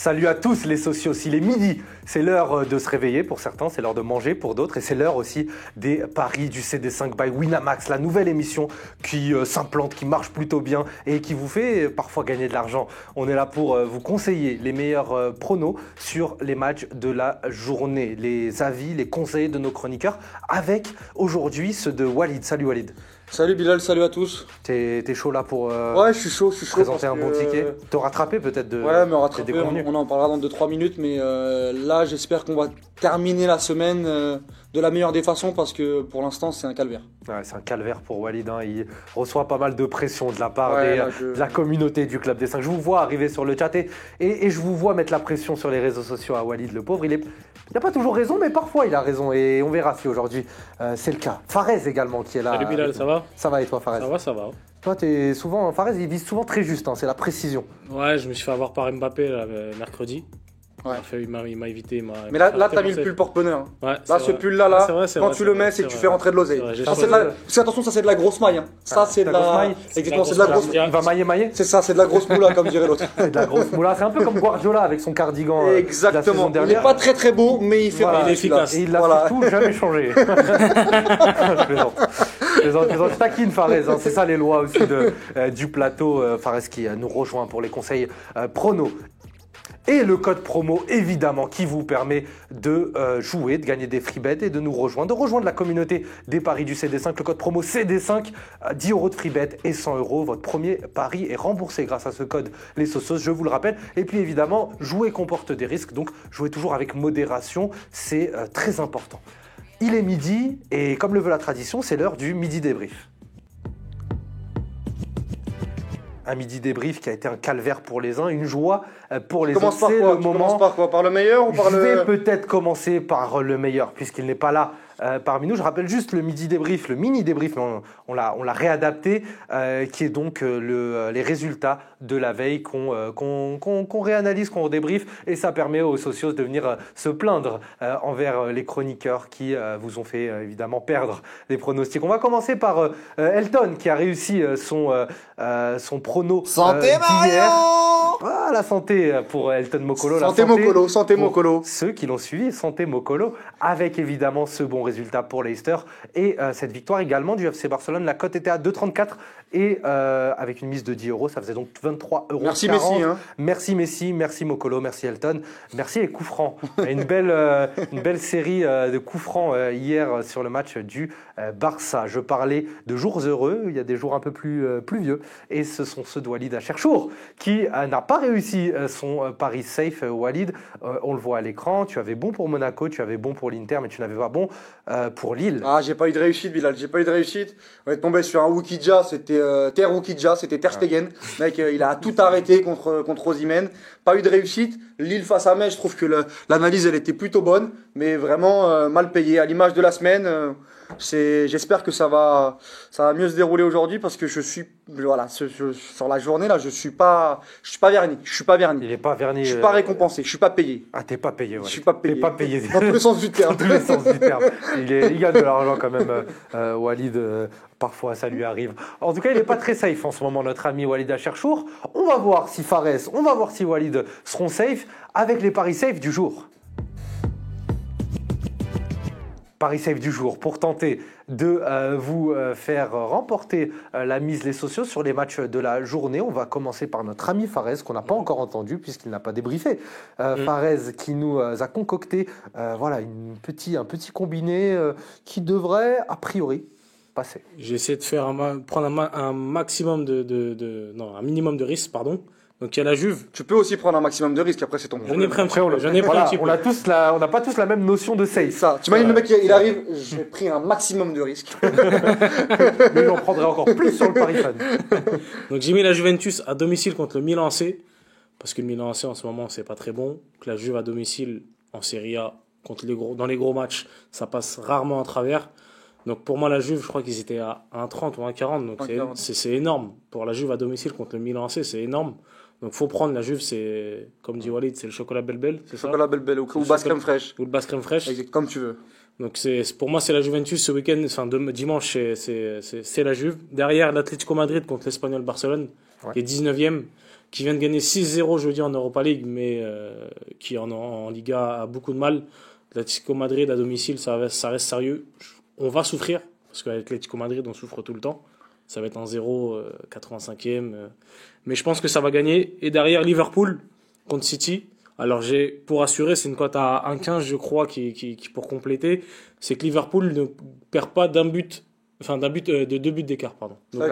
Salut à tous les socios, il est midi, c'est l'heure de se réveiller pour certains, c'est l'heure de manger pour d'autres et c'est l'heure aussi des paris du CD5 by Winamax, la nouvelle émission qui s'implante, qui marche plutôt bien et qui vous fait parfois gagner de l'argent. On est là pour vous conseiller les meilleurs pronos sur les matchs de la journée, les avis, les conseils de nos chroniqueurs avec aujourd'hui ceux de Walid. Salut Walid. Salut Bilal, salut à tous. T'es chaud là pour ouais, je suis chaud. présenter un bon ticket. Te rattraper peut-être de. Ouais, me rattraper, on en parlera dans 2-3 minutes, mais là j'espère qu'on va terminer la semaine de la meilleure des façons parce que pour l'instant c'est un calvaire. Ouais, c'est un calvaire pour Walid, hein. Il reçoit pas mal de pression de la part de la communauté du Club des 5. Je vous vois arriver sur le chat et je vous vois mettre la pression sur les réseaux sociaux à Walid, le pauvre. Il n'a pas toujours raison, mais parfois il a raison et on verra si aujourd'hui c'est le cas. Fares également qui est là. Salut Bilal, ça va ? Ça va et toi Fares ? Ça va. Toi, Fares, il vise souvent très juste, hein, c'est la précision. Ouais, je me suis fait avoir par Mbappé là, mercredi. Ouais. Il m'a évité. Mais là t'as mis le pull porte-bonheur. Ouais, là, ce pull-là, quand tu le mets, c'est que tu fais rentrer de l'oseille. Parce que attention, ça c'est de la grosse maille. Hein. Ça c'est de la grosse maille. Exactement, c'est de la grosse. Il va mailler. C'est ça, c'est de la grosse moula comme dirait l'autre. C'est de la grosse moula. C'est un peu comme Guardiola avec son cardigan. Exactement. Il n'est pas très beau, mais il fait. Voilà, il est efficace. Et il l'a surtout jamais changé. Je plaisante. Je taquine Fares, hein. C'est ça les lois aussi du plateau. Fares qui nous rejoint pour les conseils pronos. Et le code promo, évidemment, qui vous permet de jouer, de gagner des free bets et de nous rejoindre, de rejoindre la communauté des paris du CD5. Le code promo CD5, 10 € de free bet et 100 €. Votre premier pari est remboursé grâce à ce code, les sauces, je vous le rappelle. Et puis évidemment, jouer comporte des risques, donc jouez toujours avec modération, c'est très important. Il est midi et comme le veut la tradition, c'est l'heure du midi débrief. Un midi débrief qui a été un calvaire pour les uns, une joie pour les autres. C'est le moment. Commence par quoi ? Par le meilleur ou par Je vais peut-être commencer par le meilleur, puisqu'il n'est pas là parmi nous. Je rappelle juste le midi débrief, le mini débrief, mais on l'a réadapté, qui est donc les résultats de la veille qu'on réanalyse, qu'on débrief, et ça permet aux socios de venir se plaindre envers les chroniqueurs qui vous ont fait évidemment perdre des pronostics. On va commencer par Elton, qui a réussi son prono Santé Mario. Ah, la santé pour Elton Mokolo. Santé Mokolo. Ceux qui l'ont suivi, santé Mokolo, avec évidemment ce bon résultat pour Leicester et cette victoire également du FC Barcelone. La cote était à 2,34 et avec une mise de 10 €, ça faisait donc 23 €. Merci Messi. Hein. Merci Messi, merci Mokolo, merci Elton, merci les coups francs. Une belle série de coups francs hier sur le match du Barça. Je parlais de jours heureux, il y a des jours un peu plus pluvieux et ce sont ceux de Walid Acharchour qui n'a pas réussi son pari safe. Walid, on le voit à l'écran, tu avais bon pour Monaco, tu avais bon pour l'Inter, mais tu n'avais pas bon pour Lille. Ah, j'ai pas eu de réussite, Bilal, On est tombé sur un Wukidja, c'était c'était Ter Stegen. Mec, il a tout arrêté contre Osimhen. Pas eu de réussite. Lille face à Metz, je trouve que l'analyse elle était plutôt bonne, mais vraiment mal payée. À l'image de la semaine, j'espère que ça va mieux se dérouler aujourd'hui parce que sur la journée là, je suis pas verni. Il est pas verni. Je suis pas récompensé, je suis pas payé. Ah, t'es pas payé, ouais. Je suis pas payé. T'es pas payé. Dans tous les sens du terme. Dans tous les sens du terme. Il gagne de l'argent quand même, Walid. Parfois, ça lui arrive. En tout cas, il n'est pas très safe en ce moment, notre ami Walid Acharchour. On va voir si Fares, on va voir si Walid seront safe avec les paris safe du jour. Paris safe du jour pour tenter de vous faire remporter la mise les sociaux sur les matchs de la journée. On va commencer par notre ami Fares qu'on n'a pas encore entendu puisqu'il n'a pas débriefé. Fares qui nous a concocté un petit combiné qui devrait a priori passer. J'ai essayé de prendre un maximum un minimum de risques, pardon. Donc il y a la Juve. Tu peux aussi prendre un maximum de risques, après c'est ton problème. J'en ai pris un petit peu. On n'a pas tous la même notion de safe. Ça. Tu imagines le mec, il arrive, j'ai pris un maximum de risques. Mais j'en prendrai encore plus sur le Paris fan. Donc j'ai mis la Juventus à domicile contre le Milan AC, parce que le Milan AC en ce moment c'est pas très bon. Donc la Juve à domicile en Serie A dans les gros matchs, ça passe rarement à travers. Donc pour moi la Juve, je crois qu'ils étaient à 1,30 ou 1,40, donc c'est énorme. Pour la Juve à domicile contre le Milan AC, c'est énorme. Donc faut prendre la Juve, c'est comme dit Walid, c'est le chocolat Bel-Bel, c'est ça ? Chocolat Bel-Bel ou basse crème fraîche. Ou le basse crème fraîche. Exact, comme tu veux. Donc pour moi c'est la Juventus ce week-end, dimanche c'est la Juve. Derrière l'Atlético Madrid contre l'Espagnol Barcelone, qui est 19e, qui vient de gagner 6-0 jeudi en Europa League, mais qui en Liga a beaucoup de mal. L'Atlético Madrid à domicile, ça reste sérieux. On va souffrir, parce qu'avec l'Atlético Madrid, on souffre tout le temps. Ça va être un 0, 85e. Mais je pense que ça va gagner. Et derrière, Liverpool contre City. Alors, pour assurer, c'est une cote à 1,15, je crois, qui pour compléter. C'est que Liverpool ne perd pas de 2 buts d'écart, pardon. Donc,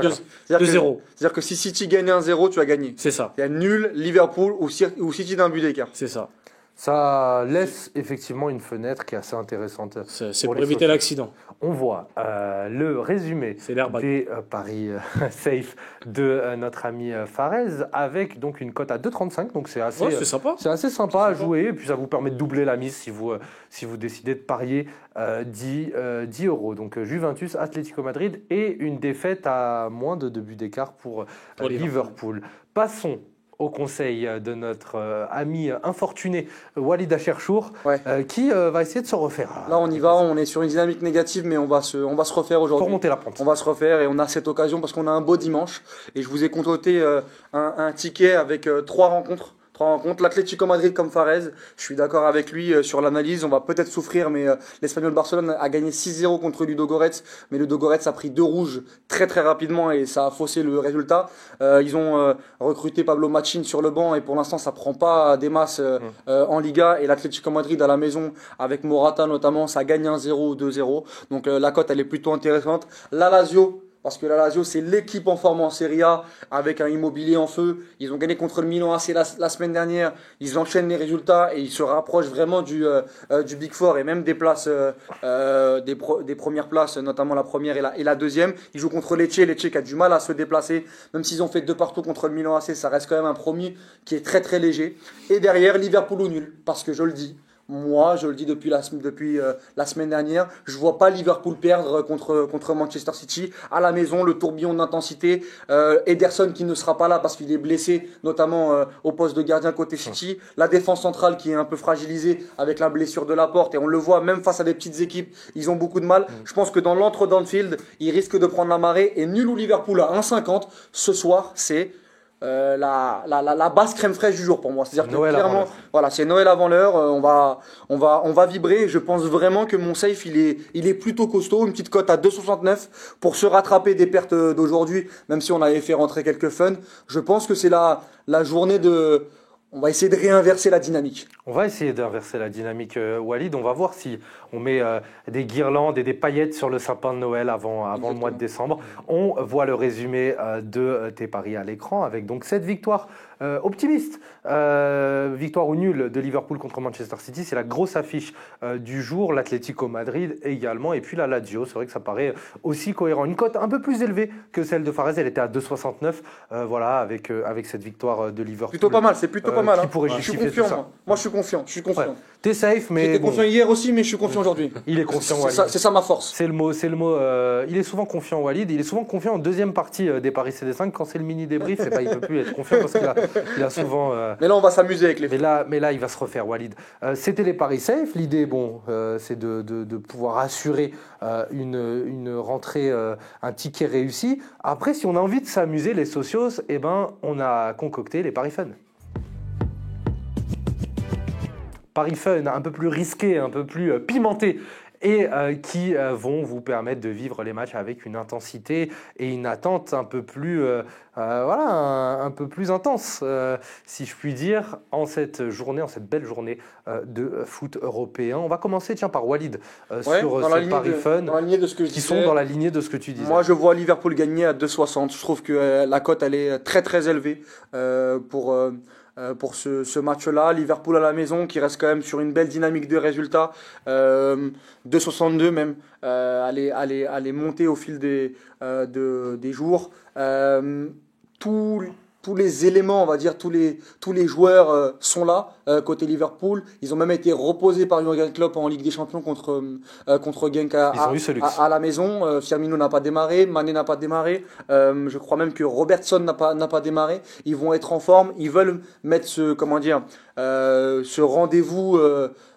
2-0. C'est-à-dire que si City gagne 1-0, tu as gagné. C'est ça. Il y a nul, Liverpool ou City d'un but d'écart. C'est ça. Ça laisse effectivement une fenêtre qui est assez intéressante. C'est pour éviter l'accident. On voit le résumé des paris safe de notre ami Farez avec donc une cote à 2,35. Donc c'est assez, sympa. C'est assez sympa à jouer. Et puis ça vous permet de doubler la mise si vous décidez de parier 10 euros. Donc Juventus, Atlético Madrid et une défaite à moins de 2 buts d'écart pour Liverpool. Passons au conseil de notre ami infortuné Walid Acharchour, qui va essayer de se refaire. Là, on y va, on est sur une dynamique négative, mais on va se refaire aujourd'hui. Pour remonter la pente. On va se refaire et on a cette occasion parce qu'on a un beau dimanche. Et je vous ai concocté un ticket avec 3 rencontres. L'Atlético Madrid comme Farez, je suis d'accord avec lui sur l'analyse, on va peut-être souffrir, mais l'Espagnol Barcelone a gagné 6-0 contre Ludogorets, mais Ludogorets a pris 2 rouges très très rapidement et ça a faussé le résultat. Ils ont recruté Pablo Machin sur le banc et pour l'instant ça prend pas des masses en Liga, et l'Atlético Madrid à la maison avec Morata notamment, ça gagne 1-0 ou 2-0, donc la cote elle est plutôt intéressante. La Lazio, parce que la Lazio, c'est l'équipe en forme en Serie A, avec un Immobilier en feu. Ils ont gagné contre le Milan AC la semaine dernière. Ils enchaînent les résultats et ils se rapprochent vraiment du Big Four et même des places, des premières places, notamment la première et la deuxième. Ils jouent contre Lecce qui a du mal à se déplacer. Même s'ils ont fait 2 partout contre le Milan AC, ça reste quand même un promis qui est très très léger. Et derrière, Liverpool ou nul, parce que je le dis. Moi, je le dis depuis la semaine dernière, je vois pas Liverpool perdre contre Manchester City à la maison. Le tourbillon d'intensité, Ederson qui ne sera pas là parce qu'il est blessé, notamment au poste de gardien côté City. La défense centrale qui est un peu fragilisée avec la blessure de Laporte, et on le voit même face à des petites équipes, ils ont beaucoup de mal. Je pense que dans l'entre d'Anfield, ils risquent de prendre la marée, et nul ou Liverpool à 1,50 ce soir, c'est la basse crème fraîche du jour pour moi. C'est-à-dire que Noël clairement, voilà, c'est Noël avant l'heure. On va vibrer. Je pense vraiment que mon safe il est plutôt costaud. Une petite cote à 2,69 pour se rattraper des pertes d'aujourd'hui, même si on avait fait rentrer quelques fun. Je pense que c'est la journée de. On va essayer de réinverser la dynamique. On va essayer d'inverser la dynamique, Walid. On va voir si on met des guirlandes et des paillettes sur le sapin de Noël avant le mois de décembre. On voit le résumé de tes paris à l'écran avec donc cette victoire optimiste. Victoire ou nulle de Liverpool contre Manchester City. C'est la grosse affiche du jour. L'Atlético Madrid également. Et puis la Lazio, c'est vrai que ça paraît aussi cohérent. Une cote un peu plus élevée que celle de Farez. Elle était à 2,69. Voilà, avec cette victoire de Liverpool. Plutôt pas mal, c'est plutôt pas mal. Qui pourrait justifier je suis confiant, tout ça. moi je suis confiant. Ouais. T'es safe, mais j'étais confiant hier aussi, mais je suis confiant aujourd'hui. Il est confiant, Walid. C'est ça ma force. C'est le mot. Il est souvent confiant, Walid. Il est souvent confiant en deuxième partie des paris CD5 quand c'est le mini débrief. Il peut plus être confiant parce qu'il a souvent. Mais là, on va s'amuser avec les. Mais là, il va se refaire, Walid. C'était les paris safe. L'idée, c'est de pouvoir assurer une rentrée, un ticket réussi. Après, si on a envie de s'amuser, les socios, on a concocté les paris fun. Paris fun, un peu plus risqué, un peu plus pimenté, et qui vont vous permettre de vivre les matchs avec une intensité et une attente un peu plus, un peu plus intense, si je puis dire, en cette belle journée de foot européen. On va commencer par Walid sur ce Paris fun, qui sont dans la lignée de ce que tu disais. Moi, je vois Liverpool gagner à 2,60. Je trouve que la cote, elle est très très élevée pour ce match-là. Liverpool à la maison qui reste quand même sur une belle dynamique de résultats, 2,62 même, aller monter au fil des jours. Tous les éléments, on va dire, tous les joueurs sont là côté Liverpool. Ils ont même été reposés par Jürgen Klopp en Ligue des Champions contre Genk à la maison. Firmino n'a pas démarré, Mané n'a pas démarré. Je crois même que Robertson n'a pas démarré. Ils vont être en forme. Ils veulent mettre ce rendez-vous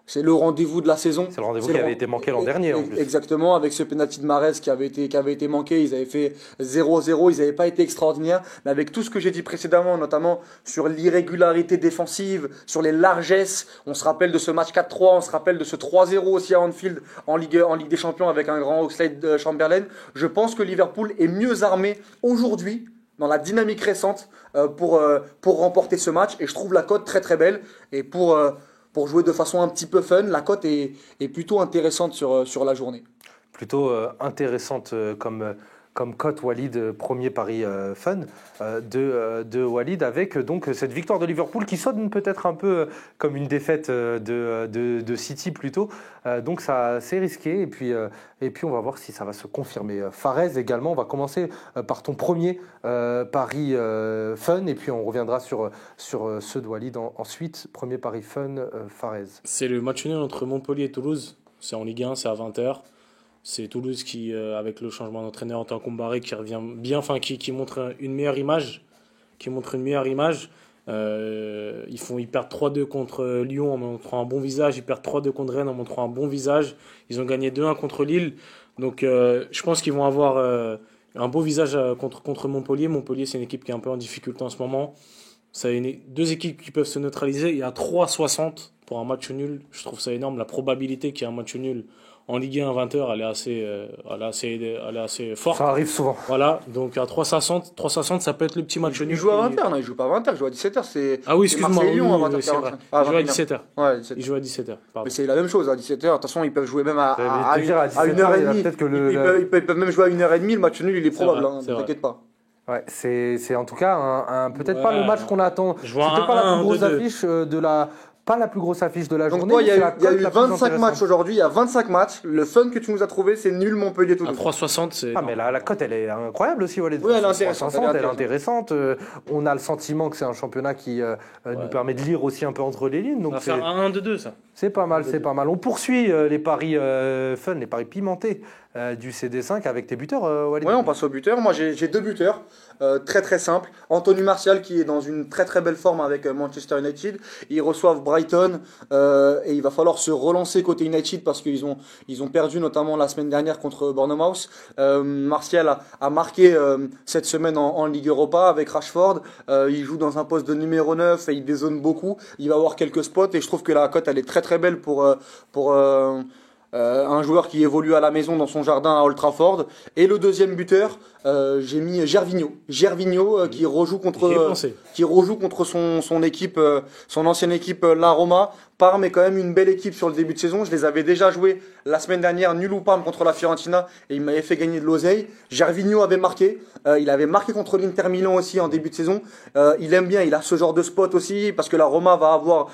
C'est le rendez-vous de la saison. C'est le rendez-vous qui avait été manqué l'an dernier en plus. Exactement, avec ce penalty de Mahrez qui avait été manqué, ils avaient fait 0-0, ils n'avaient pas été extraordinaires, mais avec tout ce que j'ai dit précédemment, notamment sur l'irrégularité défensive, sur les largesses, on se rappelle de ce match 4-3, on se rappelle de ce 3-0 aussi à Anfield en Ligue des Champions avec un grand Oxlade-Chamberlain. Je pense que Liverpool est mieux armé aujourd'hui dans la dynamique récente pour remporter ce match, et je trouve la cote très très belle, et pour jouer de façon un petit peu fun, la cote est plutôt intéressante sur la journée. Plutôt intéressante comme cote, Walid, premier pari fun de Walid, avec donc cette victoire de Liverpool qui sonne peut-être un peu comme une défaite de City plutôt. Donc ça, c'est risqué, et puis on va voir si ça va se confirmer. Fares également, on va commencer par ton premier pari fun, et puis on reviendra sur ceux de Walid ensuite. Premier pari fun, Fares. C'est le match nul entre Montpellier et Toulouse. C'est en Ligue 1, c'est à 20h. C'est Toulouse qui, avec le changement d'entraîneur en tant qu'Ombaré, qui revient bien, enfin qui montre une meilleure image. Ils perdent 3-2 contre Lyon en montrant un bon visage. Ils perdent 3-2 contre Rennes en montrant un bon visage. Ils ont gagné 2-1 contre Lille. Donc je pense qu'ils vont avoir un beau visage contre Montpellier. Montpellier, c'est une équipe qui est un peu en difficulté en ce moment. Ça a deux équipes qui peuvent se neutraliser. Il y a 3,60 pour un match nul. Je trouve ça énorme. La probabilité qu'il y ait un match nul en Ligue 1 à 20h, elle est assez forte. Ça arrive souvent. Voilà, donc à 3,60, ça peut être le petit match nul. Il joue à 20h, non, il joue pas à 20h, il joue à 17h. Ah oui, excuse-moi. Lyon à 20h. Oui, c'est vrai. Ah, il joue à 17h. Ouais, 17h. Il joue à 17h. Mais c'est la même chose à 17h. De toute façon, ils peuvent jouer même à 17h, 1h30. peut-être que Ils peuvent même jouer à 1h30. Le match nul, il est probable, vrai, ne t'inquiète pas. Ouais, c'est en tout cas peut-être pas le match qu'on attend. Je vois C'était pas la plus grosse 1-2-2. affiche pas la plus grosse affiche de la Donc journée. toi, il y a mais eu 25 matchs aujourd'hui, il y a 25 matchs. Le fun que tu nous as trouvé, c'est nul Montpellier Toulouse. À 3,60, c'est. Ah, mais la cote, elle est incroyable aussi, Walid. Oui, elle est intéressante. 360, elle est intéressante. On a le sentiment que c'est un championnat qui nous permet de lire aussi un peu entre les lignes. On Donc va faire un 1-2-2, ça. c'est pas mal, c'est pas mal. On poursuit les paris fun, les paris pimentés du CD5 avec tes buteurs, Walid. Ouais, on passe aux buteurs. Moi, j'ai deux buteurs, très très simples. Anthony Martial qui est dans une très très belle forme avec Manchester United. Ils reçoivent Brighton et il va falloir se relancer côté United parce qu'ils ont perdu notamment la semaine dernière contre Bournemouth. Martial a marqué cette semaine en Ligue Europa avec Rashford. Il joue dans un poste de numéro 9 et il dézone beaucoup. Il va avoir quelques spots et je trouve que la cote elle est très très belle pour un joueur qui évolue à la maison dans son jardin à Old Trafford. Et le deuxième buteur, j'ai mis Gervinho. Gervinho qui rejoue contre son équipe, son ancienne équipe la Roma. Parme est quand même une belle équipe sur le début de saison. Je les avais déjà joués la semaine dernière, nul ou Parme contre la Fiorentina, et il m'avait fait gagner de l'oseille. Gervinho avait marqué. Il avait marqué contre l'Inter Milan aussi en début de saison. Il aime bien, il a ce genre de spot aussi, parce que la Roma va avoir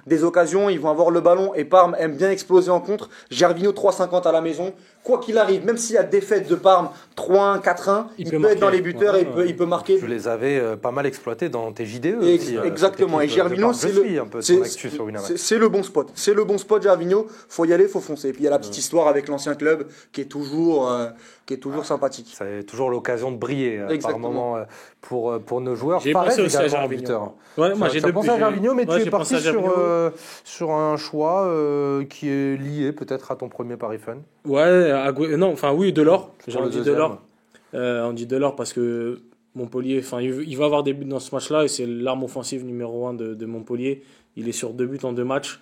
des occasions, ils vont avoir le ballon, et Parme aime bien exploser en contre. Gervinho 3,50 à la maison. Quoi qu'il arrive, même s'il y a défaite de Parme 3-1, 4-1, il peut être dans les buteurs et il peut marquer. Je les avais pas mal exploités dans tes JDE aussi. Exactement. Et Gervinho, c'est le bon spot. C'est le bon spot, Gervinho. Faut y aller, faut foncer. Et puis il y a la petite histoire avec l'ancien club qui est toujours sympathique. C'est toujours l'occasion de briller par moment pour nos joueurs. J'ai pensé aussi à Gervinho. Ouais, moi j'ai pensé à Gervinho, mais tu es parti sur un choix qui est lié peut-être à ton premier pari fun. Ouais, oui, Delors. On dit Delors. On dit Delors parce que Montpellier, il va avoir des buts dans ce match-là et c'est l'arme offensive numéro 1 de Montpellier. Il est sur 2 buts en 2 matchs.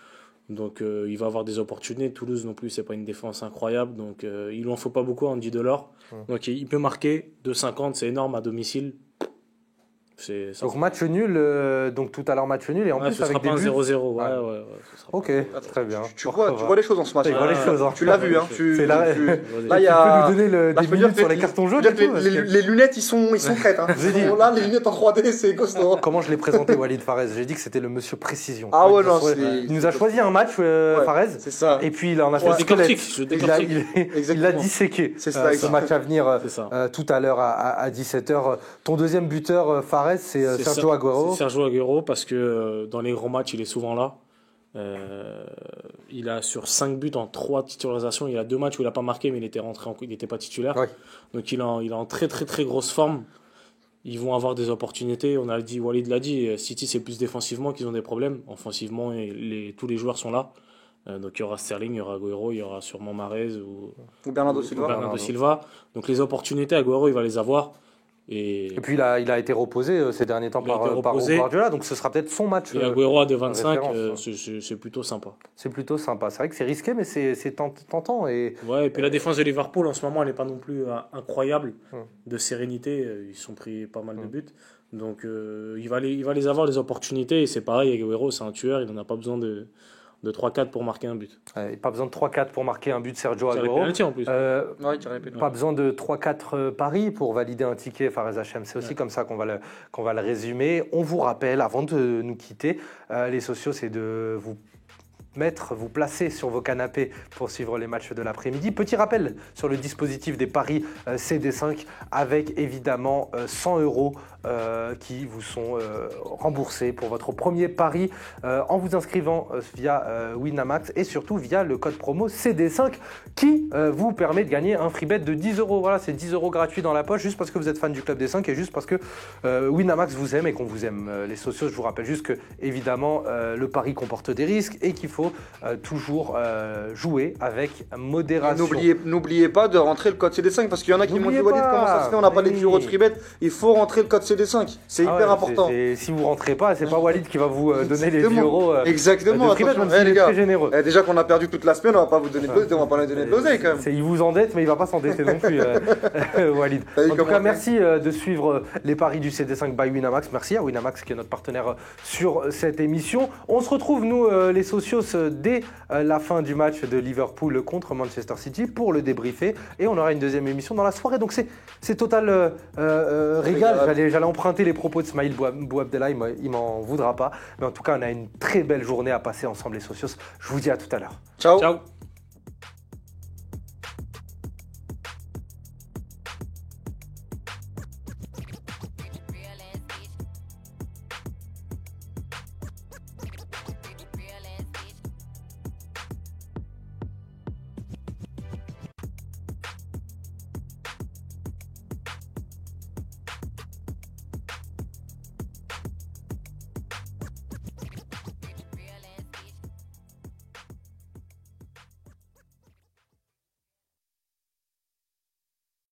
Donc il va avoir des opportunités. Toulouse non plus, c'est pas une défense incroyable. Donc il lui en faut pas beaucoup, Andy Delors. Donc il peut marquer 2,50, c'est énorme à domicile. Donc match nul, donc tout à l'heure match nul et en plus ce avec sera des pas buts. un 0-0. Ouais. Ok, très bien. Tu vois les choses en ce match. Tu l'as vu, hein. Là, il y a. Tu peux nous donner des minutes sur les cartons jaunes. Les lunettes, ils sont prêtes. Hein. Là, les lunettes en 3D, c'est costaud. Comment je l'ai présenté, Walid Fares? J'ai dit que c'était le monsieur précision. Ah ouais, non, il nous a choisi un match, Fares. C'est ça. Et puis il en a fait il l'a disséqué. C'est ça. Ce match à venir tout à l'heure à 17h. Ton deuxième buteur, Fares, c'est Sergio Agüero. C'est Sergio Agüero parce que dans les grands matchs, il est souvent là. Il a sur 5 buts en 3 titularisations. Il a 2 matchs où il n'a pas marqué, mais il n'était pas titulaire. Ouais. Donc il est en très très très grosse forme. Ils vont avoir des opportunités. Walid l'a dit, City c'est plus défensivement qu'ils ont des problèmes. Offensivement, tous les joueurs sont là. Donc il y aura Sterling, il y aura Agüero, il y aura sûrement Mahrez ou Bernardo ou Silva. Bernardo Silva. Donc les opportunités, Agüero, il va les avoir. Et puis il a été reposé ces derniers temps Il a été par reposé. Guardiola, donc ce sera peut-être son match. Et Agüero à 2,25, référence, c'est plutôt sympa. C'est plutôt sympa. C'est vrai que c'est risqué, mais c'est tentant. Et Ouais, et puis la défense de Liverpool en ce moment, elle n'est pas non plus incroyable Hum. de sérénité. Ils sont pris pas mal de buts. Donc il va les avoir, les opportunités. Et c'est pareil, Agüero, c'est un tueur. Il n'en a pas besoin de 3-4 pour marquer un but. pas besoin de 3-4 pour marquer un but, Sergio C'est les Agüero. pénaltys en plus. Ouais, il tire les pénaux. Pas besoin de 3-4 paris pour valider un ticket Fares Hachem. C'est aussi comme ça qu'on va le résumer. On vous rappelle, avant de nous quitter, les sociaux, c'est de vous placer sur vos canapés pour suivre les matchs de l'après-midi. Petit rappel sur le dispositif des paris CD5 avec évidemment 100 € qui vous sont remboursés pour votre premier pari en vous inscrivant via Winamax et surtout via le code promo CD5 qui vous permet de gagner un free bet de 10 €. Voilà, c'est 10 € gratuits dans la poche juste parce que vous êtes fan du Club des 5 et juste parce que Winamax vous aime et qu'on vous aime. Les socios, je vous rappelle juste que évidemment le pari comporte des risques et qu'il faut toujours jouer avec modération. N'oubliez pas de rentrer le code CD5 parce qu'il y en a qui m'ont dit N'oubliez Walid, pas. comment ça se fait, on n'a pas les Oui. 10 € de free bet. Il faut rentrer le code CD5, c'est Ah hyper ouais, important. si vous rentrez pas, c'est pas Walid qui va vous donner les 10 €. Exactement, de free bet, attention, même s'il les est gars. très généreux. Déjà qu'on a perdu toute la semaine, on va pas vous donner de l'oseille, on va pas donner de l'oseille quand même. Il vous endette, mais il va pas s'endetter non plus, Walid. T'as vu En tout comment cas, on fait merci de suivre les paris du CD5 by Winamax. Merci à Winamax qui est notre partenaire sur cette émission. On se retrouve, nous, les socios, dès la fin du match de Liverpool contre Manchester City pour le débriefer. Et on aura une deuxième émission dans la soirée. Donc c'est total régal. J'allais emprunter les propos de Smaïl Bouabdella, il m'en voudra pas. Mais en tout cas, on a une très belle journée à passer ensemble, les socios. Je vous dis à tout à l'heure. Ciao. Ciao.